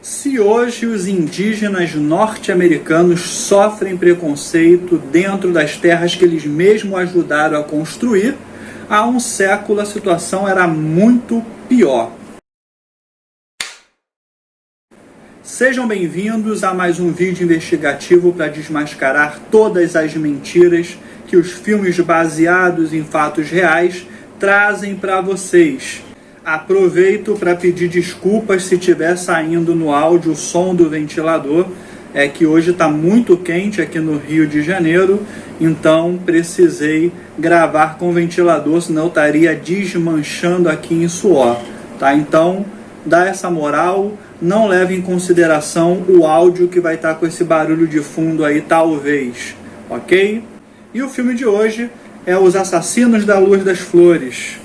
Se hoje os indígenas norte-americanos sofrem preconceito dentro das terras que eles mesmos ajudaram a construir, há um século a situação era muito pior. Sejam bem-vindos a mais um vídeo investigativo para desmascarar todas as mentiras que os filmes baseados em fatos reais trazem para vocês. Aproveito para pedir desculpas se estiver saindo no áudio o som do ventilador. É que hoje está muito quente aqui no Rio de Janeiro, então precisei gravar com ventilador, senão eu estaria desmanchando aqui em suor. Tá? Então, dá essa moral, não leve em consideração o áudio que vai estar com esse barulho de fundo aí, talvez. Ok? E o filme de hoje é Os Assassinos da Luz das Flores.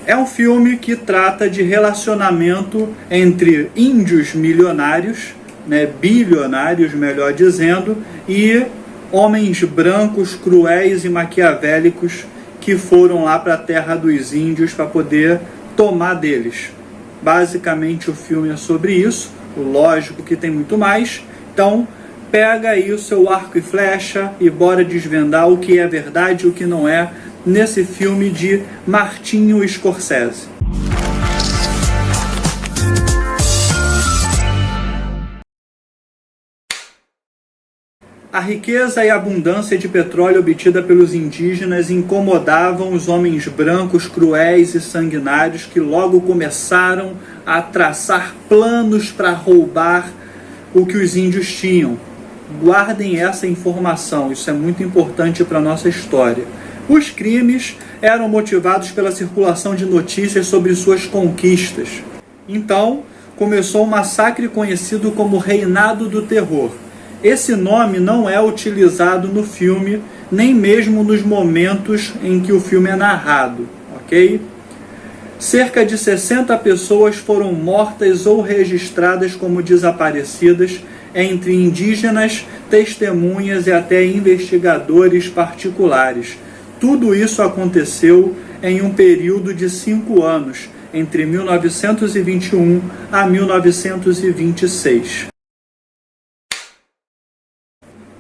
É um filme que trata de relacionamento entre índios milionários, bilionários, melhor dizendo, e homens brancos, cruéis e maquiavélicos que foram lá para a terra dos índios para poder tomar deles. Basicamente o filme é sobre isso, lógico que tem muito mais, então pega aí o seu arco e flecha e bora desvendar o que é verdade e o que não é nesse filme de Martin Scorsese. A riqueza e a abundância de petróleo obtida pelos indígenas incomodavam os homens brancos cruéis e sanguinários que logo começaram a traçar planos para roubar o que os índios tinham. Guardem essa informação, isso é muito importante para a nossa história. Os crimes eram motivados pela circulação de notícias sobre suas conquistas. Então, começou um massacre conhecido como Reinado do Terror. Esse nome não é utilizado no filme, nem mesmo nos momentos em que o filme é narrado, ok? Cerca de 60 pessoas foram mortas ou registradas como desaparecidas, entre indígenas, testemunhas e até investigadores particulares. Tudo isso aconteceu em um período de 5 anos, entre 1921 a 1926.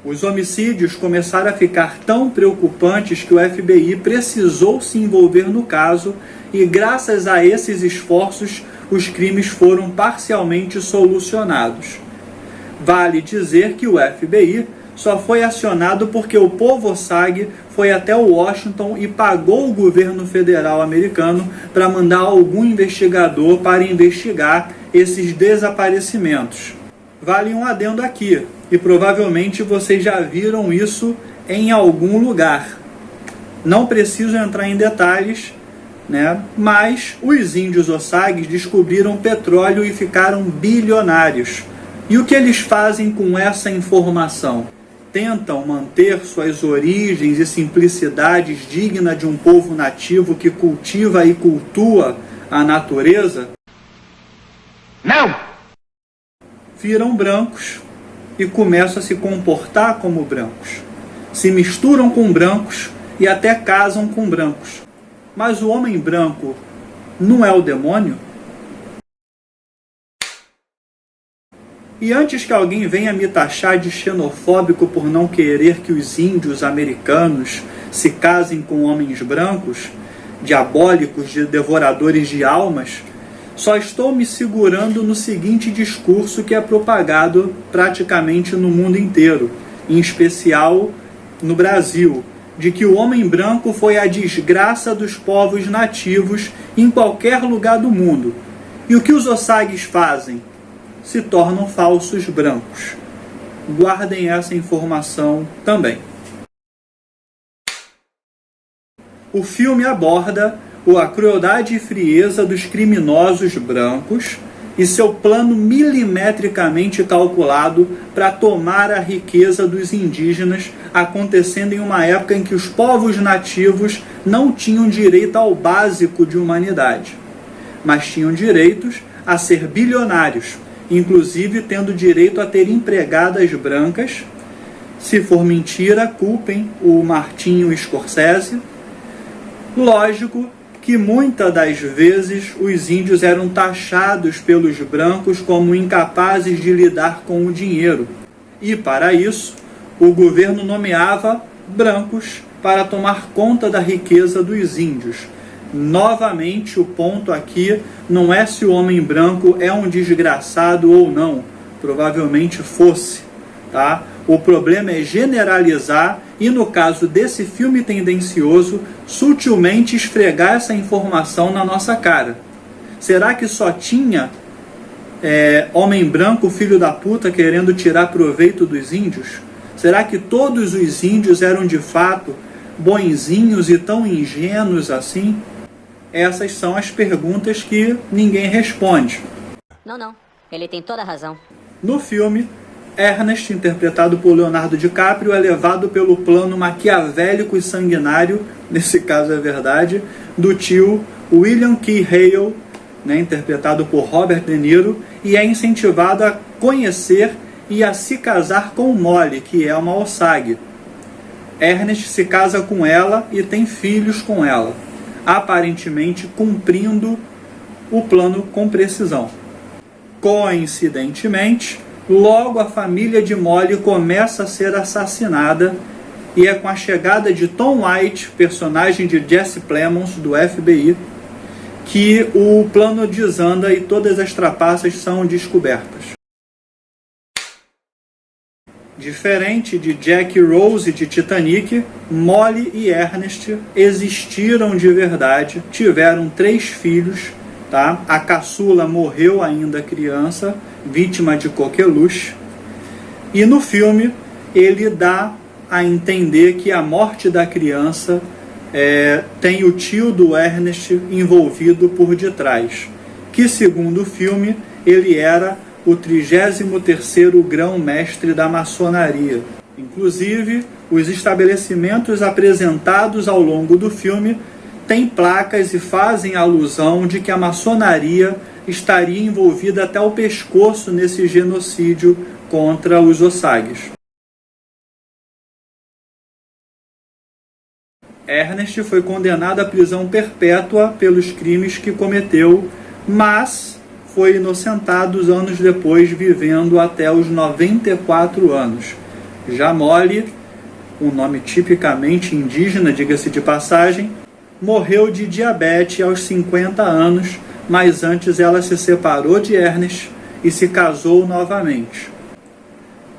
Os homicídios começaram a ficar tão preocupantes que o FBI precisou se envolver no caso e, graças a esses esforços, os crimes foram parcialmente solucionados. Vale dizer que o FBI só foi acionado porque o povo Osage foi até Washington e pagou o governo federal americano para mandar algum investigador para investigar esses desaparecimentos. Vale um adendo aqui, e provavelmente vocês já viram isso em algum lugar. Não preciso entrar em detalhes, mas os índios Osages descobriram petróleo e ficaram bilionários. E o que eles fazem com essa informação? Tentam manter suas origens e simplicidades dignas de um povo nativo que cultiva e cultua a natureza? Não! Viram brancos e começam a se comportar como brancos. Se misturam com brancos e até casam com brancos. Mas o homem branco não é o demônio? E antes que alguém venha me taxar de xenofóbico por não querer que os índios americanos se casem com homens brancos, diabólicos, devoradores de almas, só estou me segurando no seguinte discurso que é propagado praticamente no mundo inteiro, em especial no Brasil, de que o homem branco foi a desgraça dos povos nativos em qualquer lugar do mundo. E o que os Osages fazem? Se tornam falsos brancos. Guardem essa informação também. O filme aborda a crueldade e frieza dos criminosos brancos e seu plano milimetricamente calculado para tomar a riqueza dos indígenas, acontecendo em uma época em que os povos nativos não tinham direito ao básico de humanidade, mas tinham direitos a ser bilionários, inclusive tendo direito a ter empregadas brancas. Se for mentira, culpem o Martin Scorsese. Lógico que muitas das vezes os índios eram taxados pelos brancos como incapazes de lidar com o dinheiro. E, para isso, o governo nomeava brancos para tomar conta da riqueza dos índios. Novamente, o ponto aqui não é se o homem branco é um desgraçado ou não. Provavelmente fosse, tá? O problema é generalizar e, no caso desse filme tendencioso, sutilmente esfregar essa informação na nossa cara. Será que só tinha homem branco, filho da puta, querendo tirar proveito dos índios? Será que todos os índios eram de fato bonzinhos e tão ingênuos assim? Essas são as perguntas que ninguém responde. Não. Ele tem toda a razão. No filme, Ernest, interpretado por Leonardo DiCaprio, é levado pelo plano maquiavélico e sanguinário, nesse caso é verdade, do tio William Key Hale, interpretado por Robert De Niro, e é incentivado a conhecer e a se casar com Molly, que é uma Osage. Ernest se casa com ela e tem filhos com ela, aparentemente cumprindo o plano com precisão. Coincidentemente, logo a família de Molly começa a ser assassinada, e é com a chegada de Tom White, personagem de Jesse Plemons, do FBI, que o plano desanda e todas as trapaças são descobertas. Diferente de Jack e Rose de Titanic, Molly e Ernest existiram de verdade, tiveram 3 filhos, tá? A caçula morreu ainda criança, vítima de coqueluche, e no filme ele dá a entender que a morte da criança tem o tio do Ernest envolvido por detrás, que segundo o filme ele era o 33º grão-mestre da maçonaria. Inclusive, os estabelecimentos apresentados ao longo do filme têm placas e fazem alusão de que a maçonaria estaria envolvida até o pescoço nesse genocídio contra os Osages. Ernest foi condenado à prisão perpétua pelos crimes que cometeu, mas foi inocentado anos depois, vivendo até os 94 anos. Já Molly, um nome tipicamente indígena, diga-se de passagem, morreu de diabetes aos 50 anos, mas antes ela se separou de Ernest e se casou novamente.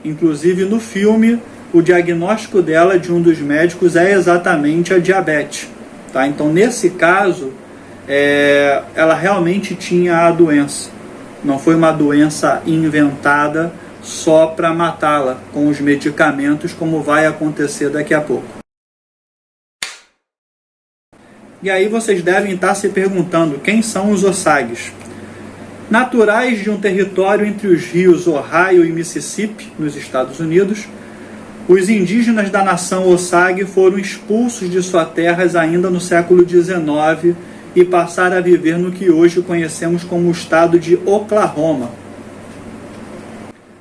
Inclusive no filme, o diagnóstico dela, de um dos médicos, é exatamente a diabetes. Tá? Então, nesse caso, ela realmente tinha a doença. Não foi uma doença inventada só para matá-la com os medicamentos, como vai acontecer daqui a pouco. E aí vocês devem estar se perguntando, quem são os Osages? Naturais de um território entre os rios Ohio e Mississippi, nos Estados Unidos, os indígenas da nação Osage foram expulsos de suas terras ainda no século XIX e passaram a viver no que hoje conhecemos como o estado de Oklahoma.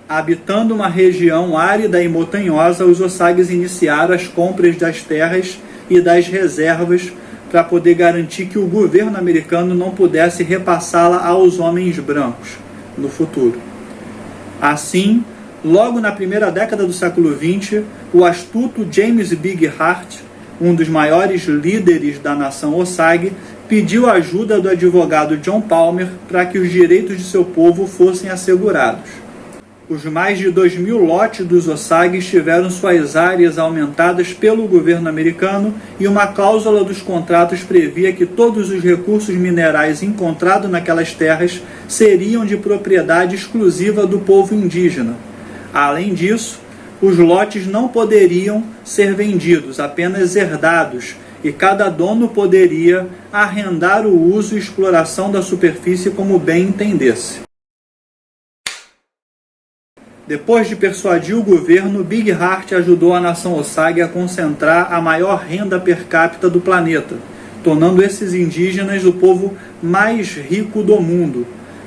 Habitando uma região árida e montanhosa, os Osages iniciaram as compras das terras e das reservas para poder garantir que o governo americano não pudesse repassá-la aos homens brancos no futuro. Assim, logo na primeira década do século XX, o astuto James Big Heart, um dos maiores líderes da nação Osage, pediu a ajuda do advogado John Palmer para que os direitos de seu povo fossem assegurados. Os mais de 2.000 lotes dos Osages tiveram suas áreas aumentadas pelo governo americano, e uma cláusula dos contratos previa que todos os recursos minerais encontrados naquelas terras seriam de propriedade exclusiva do povo indígena. Além disso, os lotes não poderiam ser vendidos, apenas herdados, e cada dono poderia arrendar o uso e exploração da superfície como bem entendesse. Depois de persuadir o governo, Big Heart ajudou a nação Osage a concentrar a maior renda per capita do planeta, tornando esses indígenas o povo mais rico do mundo.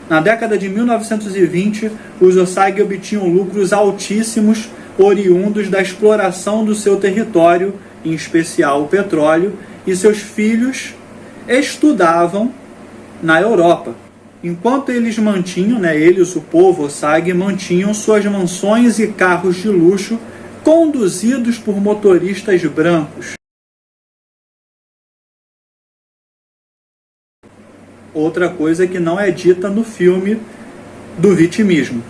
Na década de 1920, os Osage obtinham lucros altíssimos oriundos da exploração do seu território, em especial o petróleo, e seus filhos estudavam na Europa. Enquanto eles mantinham, eles, o povo Osage, mantinham suas mansões e carros de luxo conduzidos por motoristas brancos. Outra coisa que não é dita no filme do vitimismo.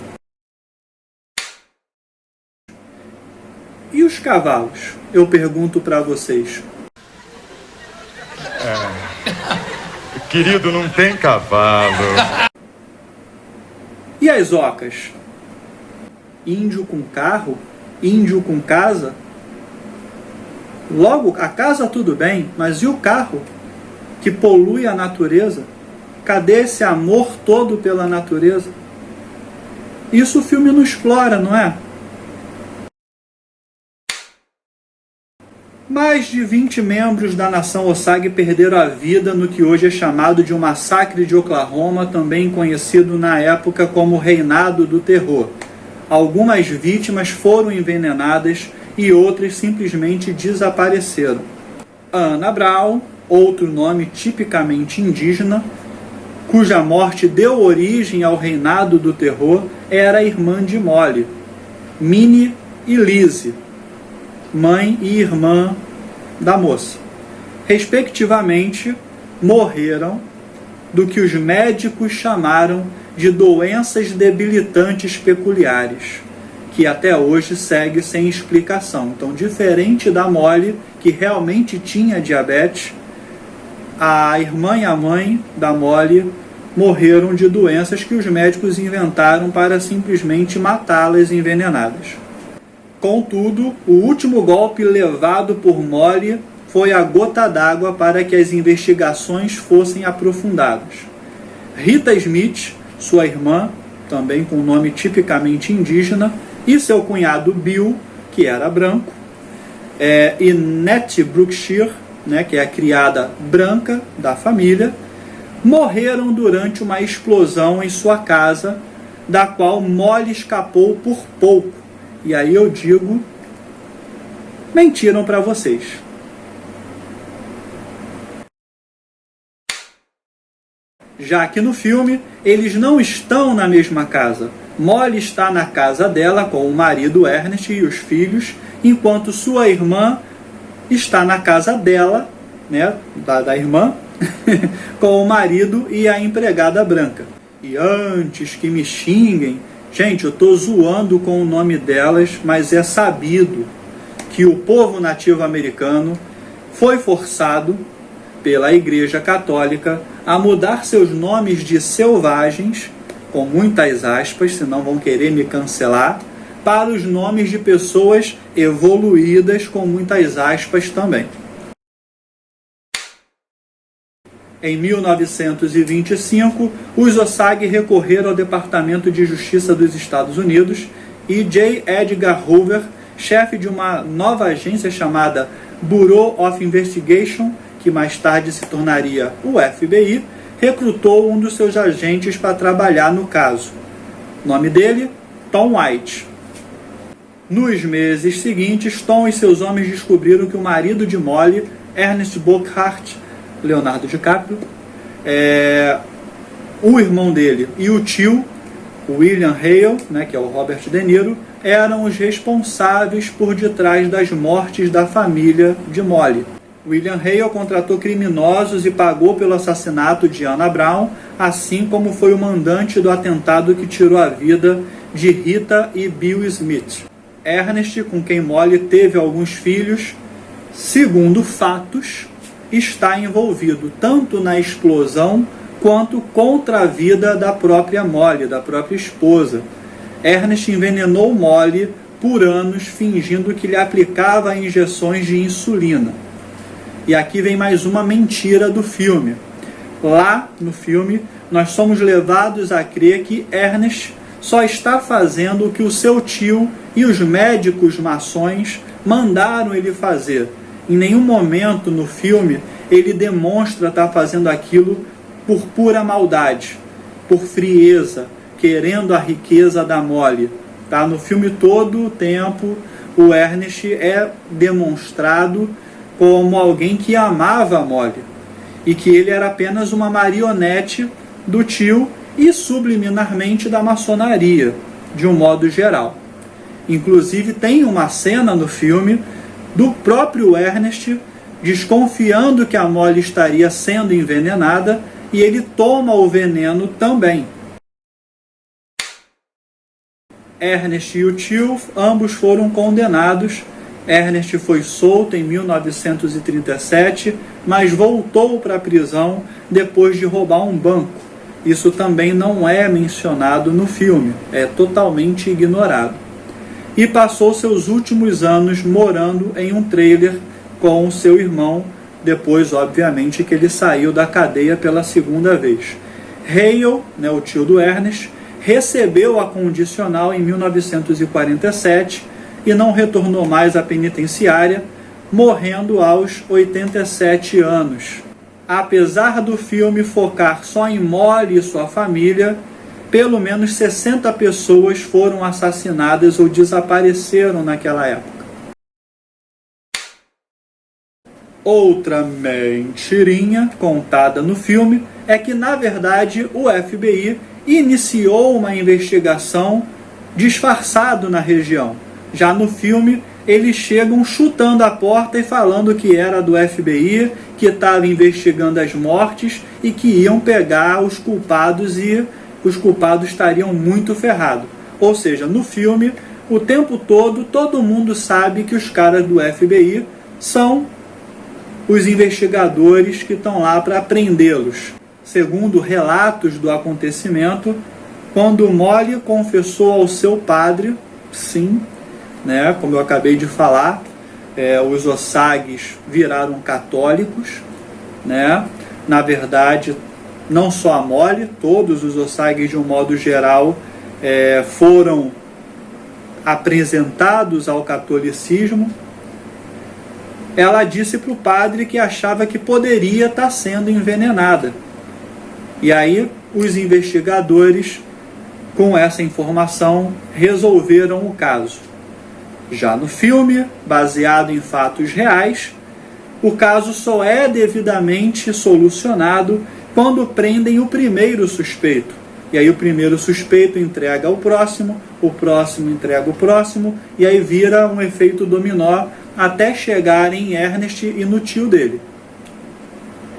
E os cavalos? Eu pergunto para vocês. Querido, não tem cavalo. E as ocas? Índio com carro? Índio com casa? Logo, a casa tudo bem, mas e o carro que polui a natureza? Cadê esse amor todo pela natureza? Isso o filme não explora, não é? Mais de 20 membros da nação Osage perderam a vida no que hoje é chamado de um massacre de Oklahoma, também conhecido na época como Reinado do Terror. Algumas vítimas foram envenenadas e outras simplesmente desapareceram. Anna Brown, outro nome tipicamente indígena, cuja morte deu origem ao Reinado do Terror, era a irmã de Molly, Minnie e Lizzie, mãe e irmã da moça. Respectivamente, morreram do que os médicos chamaram de doenças debilitantes peculiares, que até hoje segue sem explicação. Então, diferente da Molly, que realmente tinha diabetes, a irmã e a mãe da Molly morreram de doenças que os médicos inventaram para simplesmente matá-las envenenadas. Contudo, o último golpe levado por Molly foi a gota d'água para que as investigações fossem aprofundadas. Rita Smith, sua irmã, também com nome tipicamente indígena, e seu cunhado Bill, que era branco, e Nettie Brookshire, que é a criada branca da família, morreram durante uma explosão em sua casa, da qual Molly escapou por pouco. E aí eu digo, mentiram para vocês. Já que no filme, eles não estão na mesma casa. Molly está na casa dela com o marido Ernest e os filhos, enquanto sua irmã está na casa dela, da irmã, com o marido e a empregada branca. E antes que me xinguem, gente, eu estou zoando com o nome delas, mas é sabido que o povo nativo americano foi forçado pela Igreja Católica a mudar seus nomes de selvagens, com muitas aspas, senão vão querer me cancelar, para os nomes de pessoas evoluídas, com muitas aspas também. Em 1925, os Osage recorreram ao Departamento de Justiça dos Estados Unidos e J. Edgar Hoover, chefe de uma nova agência chamada Bureau of Investigation, que mais tarde se tornaria o FBI, recrutou um dos seus agentes para trabalhar no caso. O nome dele, Tom White. Nos meses seguintes, Tom e seus homens descobriram que o marido de Molly, Ernest Bockhart, Leonardo DiCaprio, o irmão dele e o tio, William Hale, que é o Robert De Niro, eram os responsáveis por detrás das mortes da família de Molly. William Hale contratou criminosos e pagou pelo assassinato de Anna Brown, assim como foi o mandante do atentado que tirou a vida de Rita e Bill Smith. Ernest, com quem Molly teve alguns filhos, segundo fatos, está envolvido tanto na explosão quanto contra a vida da própria Molly, da própria esposa. Ernest envenenou Molly por anos, fingindo que lhe aplicava injeções de insulina. E aqui vem mais uma mentira do filme. Lá no filme, nós somos levados a crer que Ernest só está fazendo o que o seu tio e os médicos maçons mandaram ele fazer. Em nenhum momento no filme ele demonstra estar fazendo aquilo por pura maldade, por frieza, querendo a riqueza da Molly. No filme todo o tempo, o Ernest é demonstrado como alguém que amava a Molly. e que ele era apenas uma marionete do tio e subliminarmente da maçonaria, de um modo geral. Inclusive tem uma cena no filme do próprio Ernest desconfiando que a Molly estaria sendo envenenada e ele toma o veneno também. Ernest e o tio, ambos foram condenados. Ernest foi solto em 1937, mas voltou para a prisão depois de roubar um banco. Isso também não é mencionado no filme, é totalmente ignorado. E passou seus últimos anos morando em um trailer com o seu irmão, depois, obviamente, que ele saiu da cadeia pela segunda vez. Hale, o tio do Ernest, recebeu a condicional em 1947 e não retornou mais à penitenciária, morrendo aos 87 anos. Apesar do filme focar só em Molly e sua família, pelo menos 60 pessoas foram assassinadas ou desapareceram naquela época. Outra mentirinha contada no filme é que, na verdade, o FBI iniciou uma investigação disfarçado na região. Já no filme, eles chegam chutando a porta e falando que era do FBI, que estava investigando as mortes e que iam pegar os culpados e os culpados estariam muito ferrados. Ou seja, no filme, o tempo todo mundo sabe que os caras do FBI são os investigadores que estão lá para prendê-los. Segundo relatos do acontecimento, quando Molly confessou ao seu padre, sim, como eu acabei de falar, os Osages viraram católicos, na verdade, não só a Molly, todos os Osages de um modo geral foram apresentados ao catolicismo. Ela disse para o padre que achava que poderia estar sendo envenenada. E aí os investigadores, com essa informação, resolveram o caso. Já no filme, baseado em fatos reais, o caso só é devidamente solucionado quando prendem o primeiro suspeito. E aí o primeiro suspeito entrega ao próximo, o próximo entrega o próximo, e aí vira um efeito dominó até chegar em Ernest e no tio dele.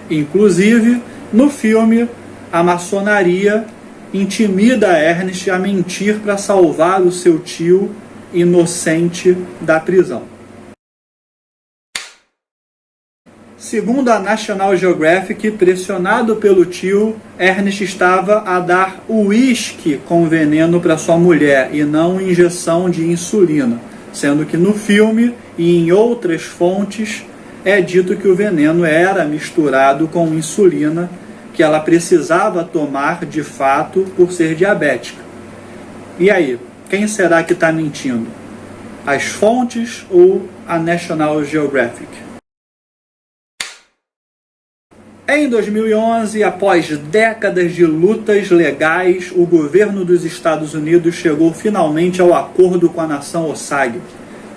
Inclusive, no filme, a maçonaria intimida Ernest a mentir para salvar o seu tio inocente da prisão. Segundo a National Geographic, pressionado pelo tio, Ernest estava a dar uísque com veneno para sua mulher e não injeção de insulina, sendo que no filme e em outras fontes é dito que o veneno era misturado com insulina que ela precisava tomar de fato por ser diabética. E aí, quem será que está mentindo? As fontes ou a National Geographic? Em 2011, após décadas de lutas legais, o governo dos Estados Unidos chegou finalmente ao acordo com a nação Osage,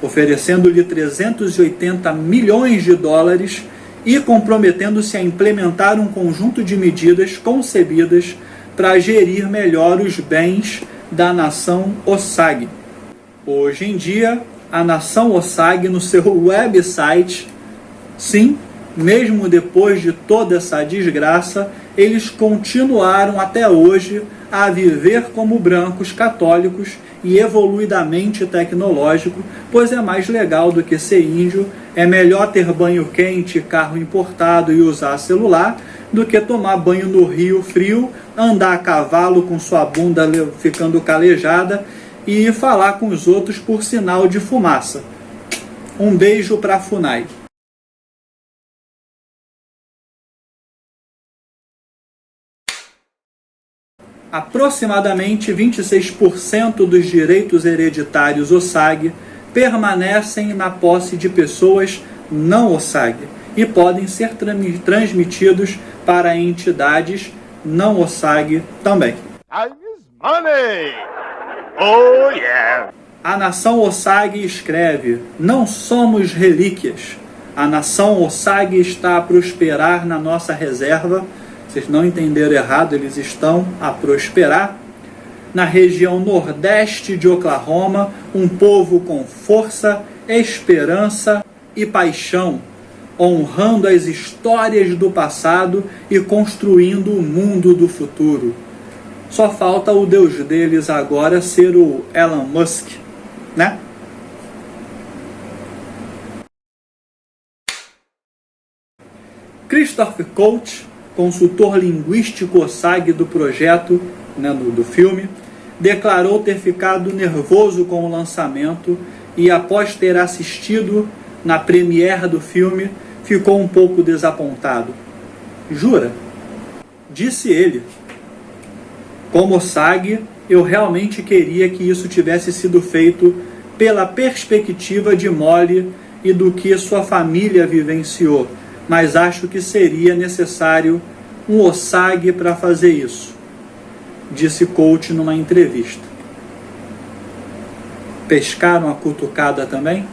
oferecendo-lhe 380 milhões de dólares e comprometendo-se a implementar um conjunto de medidas concebidas para gerir melhor os bens da nação Osage. Hoje em dia, a nação Osage, no seu website, sim, mesmo depois de toda essa desgraça, eles continuaram até hoje a viver como brancos católicos e evoluidamente tecnológico, pois é mais legal do que ser índio, é melhor ter banho quente, carro importado e usar celular, do que tomar banho no rio frio, andar a cavalo com sua bunda ficando calejada e falar com os outros por sinal de fumaça. Um beijo para Funai. Aproximadamente 26% dos direitos hereditários Osage permanecem na posse de pessoas não Osage e podem ser transmitidos para entidades não Osage também. Time is money! Oh yeah! A nação Osage escreve: não somos relíquias, A nação Osage está a prosperar na nossa reserva. Vocês não entenderam errado, eles estão a prosperar. Na região nordeste de Oklahoma, um povo com força, esperança e paixão, honrando as histórias do passado e construindo o mundo do futuro. Só falta o Deus deles agora ser o Elon Musk, né? Christopher Coach, consultor linguístico Osage do projeto, né, do filme, declarou ter ficado nervoso com o lançamento e, após ter assistido na premiere do filme, ficou um pouco desapontado. Jura? Disse ele. Como Osage, eu realmente queria que isso tivesse sido feito pela perspectiva de Molly e do que sua família vivenciou, mas acho que seria necessário um Osage para fazer isso, disse Coach numa entrevista. Pescaram a cutucada também?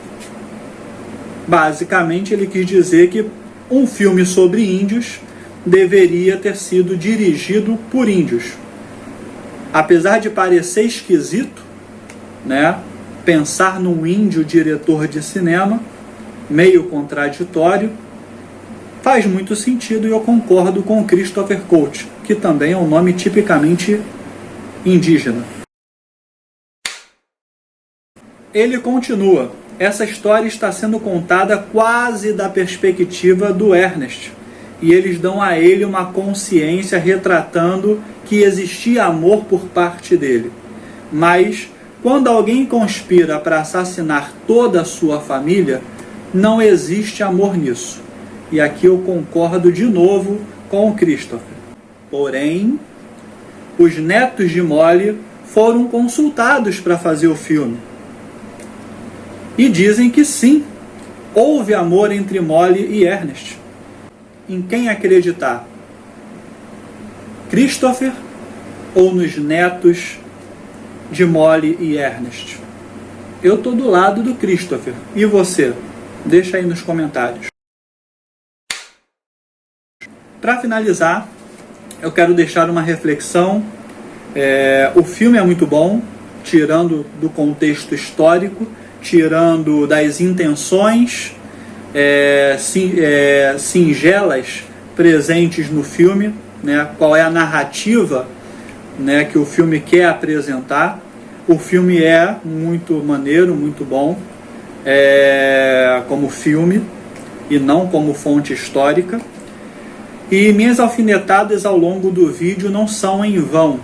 Basicamente, ele quis dizer que um filme sobre índios deveria ter sido dirigido por índios. Apesar de parecer esquisito, né, pensar num índio diretor de cinema, meio contraditório, faz muito sentido e eu concordo com Christopher Coach, que também é um nome tipicamente indígena. Ele continua: essa história está sendo contada quase da perspectiva do Ernest, e eles dão a ele uma consciência retratando que existia amor por parte dele. Mas, quando alguém conspira para assassinar toda a sua família, não existe amor nisso. E aqui eu concordo de novo com o Christopher. Porém, os netos de Molly foram consultados para fazer o filme. E dizem que sim, houve amor entre Molly e Ernest. Em quem acreditar? Christopher ou nos netos de Molly e Ernest? Eu estou do lado do Christopher. E você? Deixa aí nos comentários. Para finalizar, eu quero deixar uma reflexão. O filme é muito bom, tirando do contexto histórico, tirando das intenções singelas presentes no filme, né? Qual é a narrativa, né, que o filme quer apresentar. O filme é muito maneiro, muito bom, como filme e não como fonte histórica. E minhas alfinetadas ao longo do vídeo não são em vão.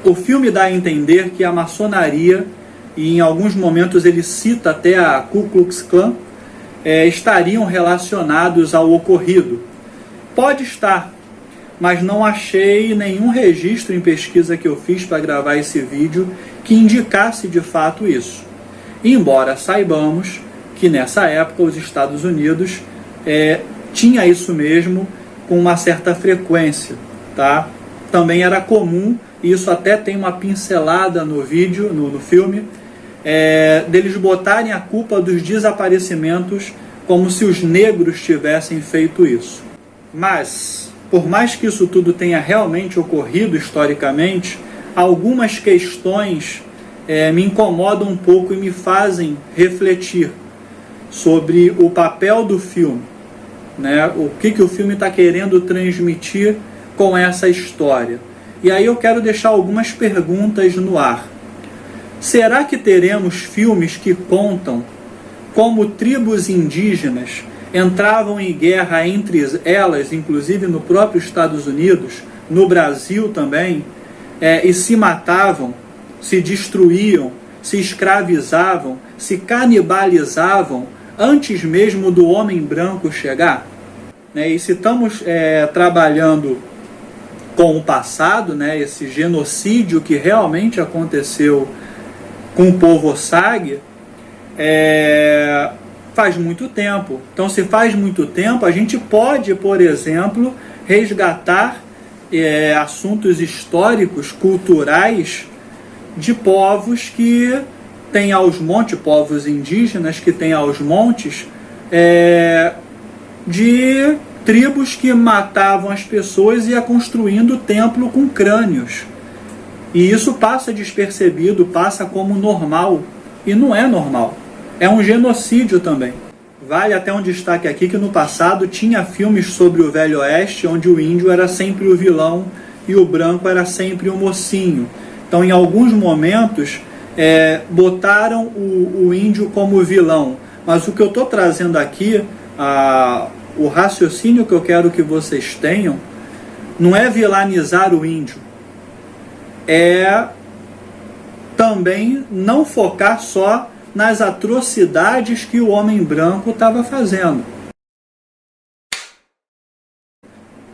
O filme dá a entender que a maçonaria, e em alguns momentos ele cita até a Ku Klux Klan, estariam relacionados ao ocorrido. Pode estar, mas não achei nenhum registro em pesquisa que eu fiz para gravar esse vídeo que indicasse de fato isso. Embora saibamos que nessa época os Estados Unidos tinha isso mesmo com uma certa frequência, tá? Também era comum, e isso até tem uma pincelada no vídeo, no filme, deles botarem a culpa dos desaparecimentos como se os negros tivessem feito isso. Mas, por mais que isso tudo tenha realmente ocorrido historicamente, algumas questões me incomodam um pouco e me fazem refletir sobre o papel do filme, né? O que o filme está querendo transmitir com essa história. E aí eu quero deixar algumas perguntas no ar. Será que teremos filmes que contam como tribos indígenas entravam em guerra entre elas, inclusive no próprio Estados Unidos, no Brasil também, e se matavam, se destruíam, se escravizavam, se canibalizavam antes mesmo do homem branco chegar? E se estamos trabalhando com o passado, né, esse genocídio que realmente aconteceu com o povo Osage, faz muito tempo. Então, se faz muito tempo, a gente pode, por exemplo, resgatar assuntos históricos, culturais, de povos que têm aos montes, povos indígenas que têm aos montes, de tribos que matavam as pessoas e ia construindo o templo com crânios. E isso passa despercebido, passa como normal. E não é normal. É um genocídio também. Vale até um destaque aqui que no passado tinha filmes sobre o Velho Oeste, onde o índio era sempre o vilão e o branco era sempre o mocinho. Então, em alguns momentos, botaram o índio como vilão. Mas o que eu estou trazendo aqui, o raciocínio que eu quero que vocês tenham, não é vilanizar o índio. É também não focar só nas atrocidades que o homem branco estava fazendo.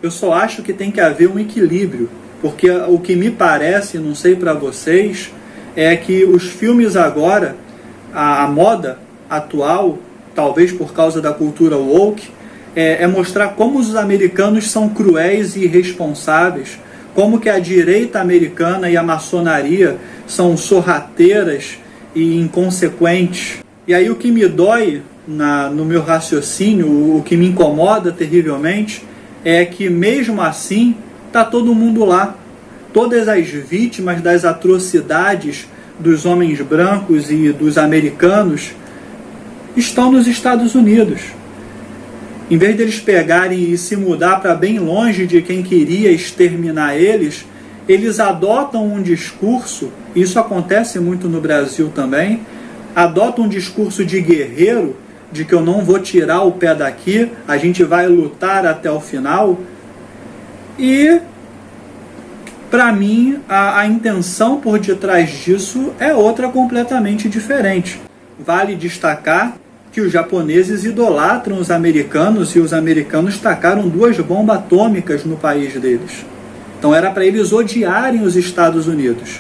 Eu só acho que tem que haver um equilíbrio, porque o que me parece, não sei para vocês, é que os filmes agora, a moda atual, talvez por causa da cultura woke, é mostrar como os americanos são cruéis e irresponsáveis, como que a direita americana e a maçonaria são sorrateiras e inconsequentes. E aí o que me dói no meu raciocínio, o que me incomoda terrivelmente, é que mesmo assim está todo mundo lá. Todas as vítimas das atrocidades dos homens brancos e dos americanos estão nos Estados Unidos. Em vez deles pegarem e se mudar para bem longe de quem queria exterminar eles, eles adotam um discurso, isso acontece muito no Brasil também, adotam um discurso de guerreiro, de que eu não vou tirar o pé daqui, a gente vai lutar até o final. E, para mim, a intenção por detrás disso é outra completamente diferente. Vale destacar que os japoneses idolatram os americanos e os americanos tacaram 2 bombas atômicas no país deles. Então era para eles odiarem os Estados Unidos.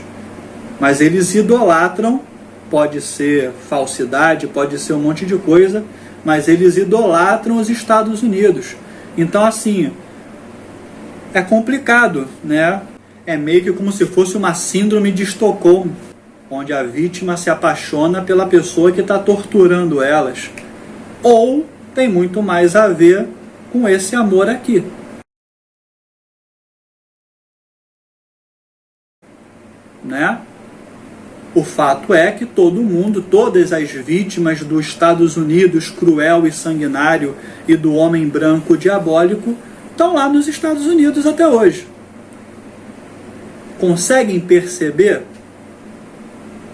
Mas eles idolatram, pode ser falsidade, pode ser um monte de coisa, mas eles idolatram os Estados Unidos. Então, assim, é complicado, né? É meio que como se fosse uma síndrome de Estocolmo, onde a vítima se apaixona pela pessoa que está torturando elas. Ou tem muito mais a ver com esse amor aqui. Né? O fato é que todo mundo, todas as vítimas dos Estados Unidos cruel e sanguinário e do homem branco diabólico estão lá nos Estados Unidos até hoje. Conseguem perceber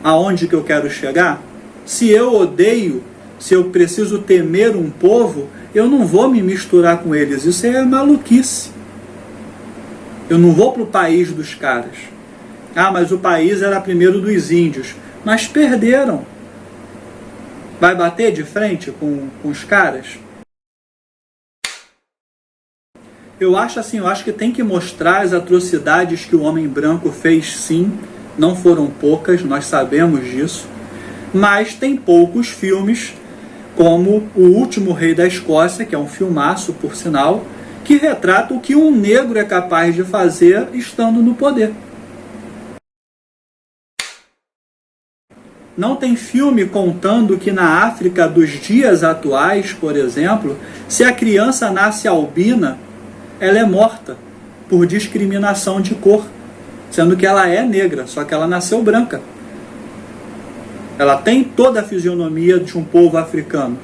aonde que eu quero chegar? Se eu odeio, se eu preciso temer um povo, eu não vou me misturar com eles. Isso é maluquice. Eu não vou para o país dos caras. Ah, mas o país era primeiro dos índios. Mas perderam. Vai bater de frente com os caras? Eu acho que tem que mostrar as atrocidades que o homem branco fez, sim. Não foram poucas, nós sabemos disso. Mas tem poucos filmes, como O Último Rei da Escócia, que é um filmaço, por sinal, que retrata o que um negro é capaz de fazer estando no poder. Não tem filme contando que na África dos dias atuais, por exemplo, se a criança nasce albina, ela é morta por discriminação de cor, sendo que ela é negra, só que ela nasceu branca. Ela tem toda a fisionomia de um povo africano.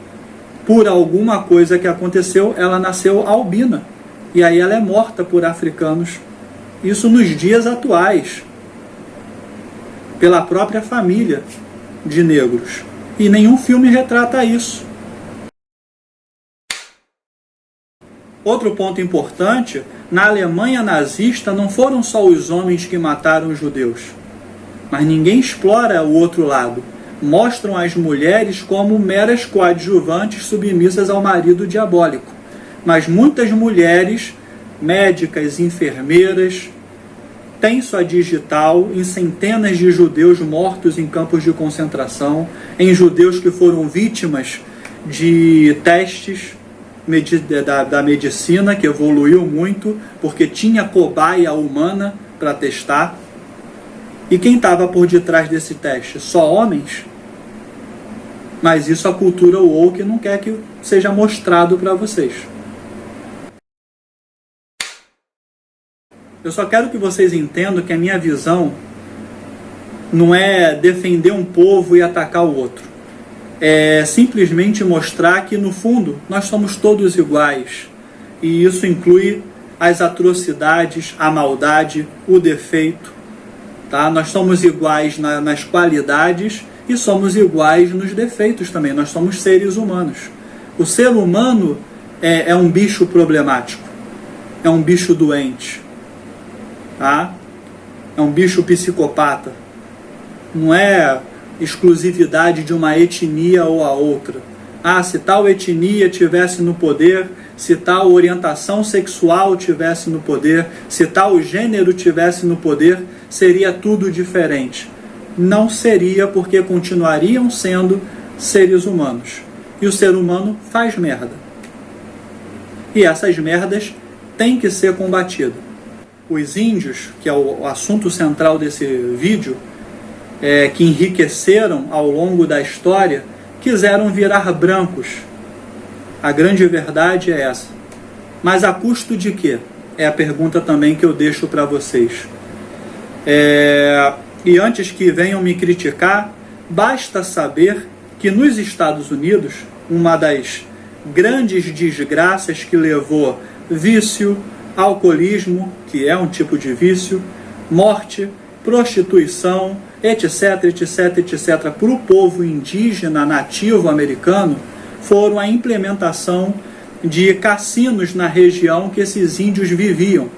Por alguma coisa que aconteceu, ela nasceu albina. E aí ela é morta por africanos. Isso nos dias atuais. Pela própria família de negros. E nenhum filme retrata isso. Outro ponto importante, na Alemanha nazista não foram só os homens que mataram os judeus. Mas ninguém explora o outro lado. Mostram as mulheres como meras coadjuvantes submissas ao marido diabólico. Mas muitas mulheres, médicas, enfermeiras, têm sua digital em centenas de judeus mortos em campos de concentração, em judeus que foram vítimas de testes da medicina, que evoluiu muito, porque tinha cobaia humana para testar. E quem estava por detrás desse teste? Só homens? Mas isso a cultura woke não quer que seja mostrado para vocês. Eu só quero que vocês entendam que a minha visão não é defender um povo e atacar o outro. É simplesmente mostrar que, no fundo, nós somos todos iguais. E isso inclui as atrocidades, a maldade, o defeito. Tá? Nós somos iguais nas qualidades e somos iguais nos defeitos também. Nós somos seres humanos. O ser humano é um bicho problemático. É um bicho doente. Tá? É um bicho psicopata. Não é exclusividade de uma etnia ou a outra. Se tal etnia tivesse no poder, se tal orientação sexual tivesse no poder, se tal gênero tivesse no poder, seria tudo diferente. Não seria, porque continuariam sendo seres humanos. E o ser humano faz merda. E essas merdas têm que ser combatidas. Os índios, que é o assunto central desse vídeo, que enriqueceram ao longo da história, quiseram virar brancos. A grande verdade é essa. Mas a custo de quê? É a pergunta também que eu deixo para vocês. E antes que venham me criticar, basta saber que nos Estados Unidos, uma das grandes desgraças que levou vício, alcoolismo, que é um tipo de vício, morte, prostituição, etc, etc, etc, para o povo indígena nativo americano, foram a implementação de cassinos na região que esses índios viviam.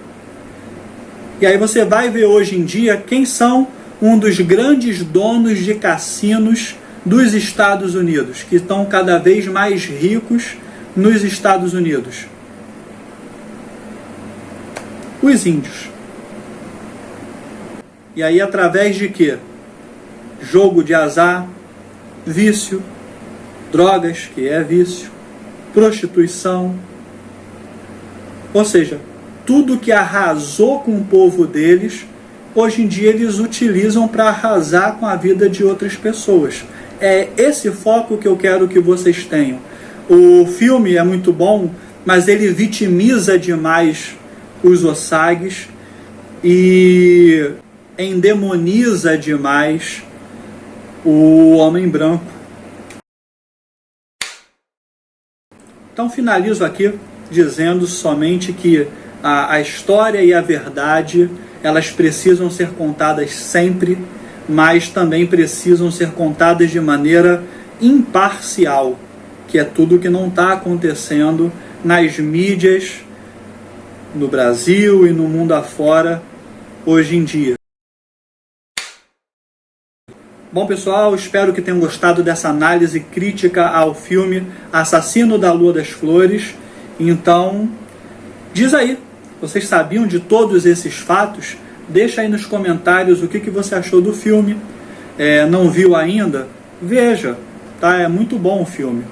E aí você vai ver hoje em dia quem são um dos grandes donos de cassinos dos Estados Unidos, que estão cada vez mais ricos nos Estados Unidos. Os índios. E aí através de quê? Jogo de azar, vício, drogas, que é vício, prostituição. Ou seja, tudo que arrasou com o povo deles, hoje em dia eles utilizam para arrasar com a vida de outras pessoas. É esse foco que eu quero que vocês tenham. O filme é muito bom, mas ele vitimiza demais os Osages e endemoniza demais o homem branco. Então finalizo aqui dizendo somente que a história e a verdade, elas precisam ser contadas sempre, mas também precisam ser contadas de maneira imparcial, que é tudo que não está acontecendo nas mídias no Brasil e no mundo afora hoje em dia. Bom, pessoal, espero que tenham gostado dessa análise crítica ao filme Assassino da Lua das Flores. Então, diz aí, vocês sabiam de todos esses fatos? Deixa aí nos comentários o que você achou do filme. Não viu ainda? Veja, tá? É muito bom o filme.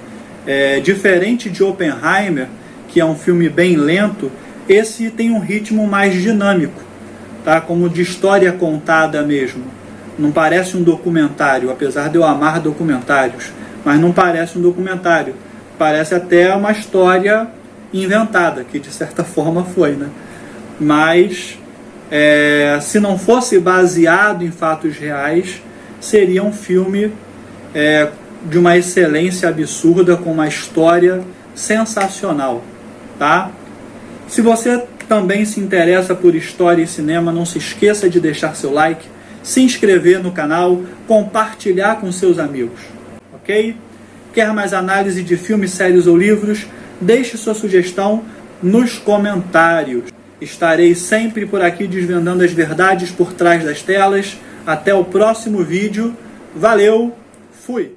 Diferente de Oppenheimer, que é um filme bem lento, esse tem um ritmo mais dinâmico, tá? Como de história contada mesmo. Não parece um documentário, apesar de eu amar documentários, mas não parece um documentário. Parece até uma história inventada, que de certa forma foi, né? Mas, se não fosse baseado em fatos reais, seria um filme de uma excelência absurda, com uma história sensacional, tá? Se você também se interessa por história e cinema, não se esqueça de deixar seu like, se inscrever no canal, compartilhar com seus amigos, ok? Quer mais análise de filmes, séries ou livros? Deixe sua sugestão nos comentários. Estarei sempre por aqui desvendando as verdades por trás das telas. Até o próximo vídeo. Valeu, fui!